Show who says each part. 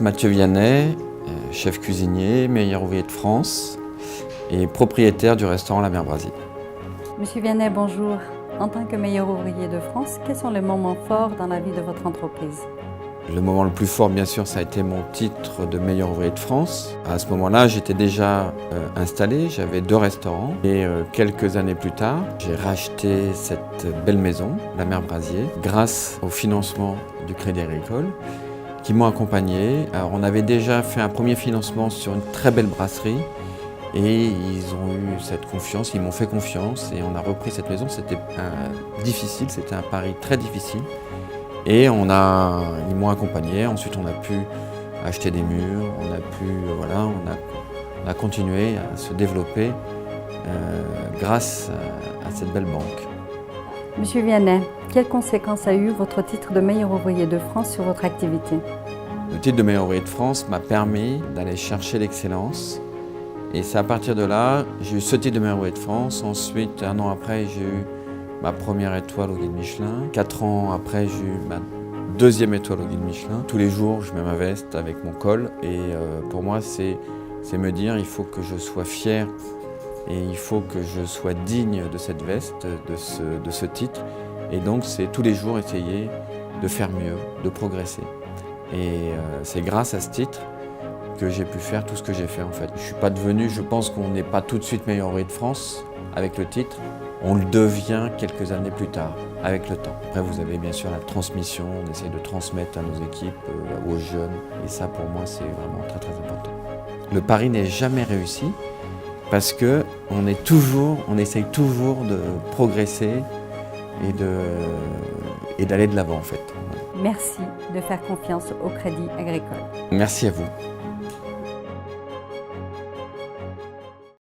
Speaker 1: Mathieu Vianney, chef cuisinier, meilleur ouvrier de France et propriétaire du restaurant La Mer Brasier.
Speaker 2: Monsieur Vianney, bonjour. En tant que meilleur ouvrier de France, quels sont les moments forts dans la vie de votre entreprise?
Speaker 1: Le moment le plus fort, bien sûr, ça a été mon titre de meilleur ouvrier de France. À ce moment-là, j'étais déjà installé, j'avais 2 restaurants. Et quelques années plus tard, j'ai racheté cette belle maison, La Mer Brasier, grâce au financement du Crédit Agricole, qui m'ont accompagné. Alors, on avait déjà fait un premier financement sur une très belle brasserie. Et ils ont eu cette confiance, ils m'ont fait confiance et on a repris cette maison. C'était difficile, c'était un pari très difficile. Et ils m'ont accompagné. Ensuite, on a pu acheter des murs, on a continué à se développer grâce à cette belle banque.
Speaker 2: Monsieur Vianney, quelles conséquences a eu votre titre de meilleur ouvrier de France sur votre activité?
Speaker 1: Le titre de meilleur ouvrier de France m'a permis d'aller chercher l'excellence. Et c'est à partir de là, j'ai eu ce titre de meilleur ouvrier de France. Ensuite, 1 an après, j'ai eu ma première étoile au guide Michelin. 4 ans après, j'ai eu ma 2e étoile au guide Michelin. Tous les jours, je mets ma veste avec mon col. Et pour moi, c'est me dire, il faut que je sois fier et il faut que je sois digne de cette veste, de ce titre. Et donc, c'est tous les jours essayer de faire mieux, de progresser. Et c'est grâce à ce titre que j'ai pu faire tout ce que j'ai fait en fait. Je pense qu'on n'est pas tout de suite meilleur ouvrier de France avec le titre. On le devient quelques années plus tard, avec le temps. Après, vous avez bien sûr la transmission, on essaye de transmettre à nos équipes, aux jeunes. Et ça, pour moi, c'est vraiment très très important. Le pari n'est jamais réussi parce qu'on essaye toujours de progresser et d'aller de l'avant en fait.
Speaker 2: Merci de faire confiance au Crédit Agricole.
Speaker 1: Merci à vous.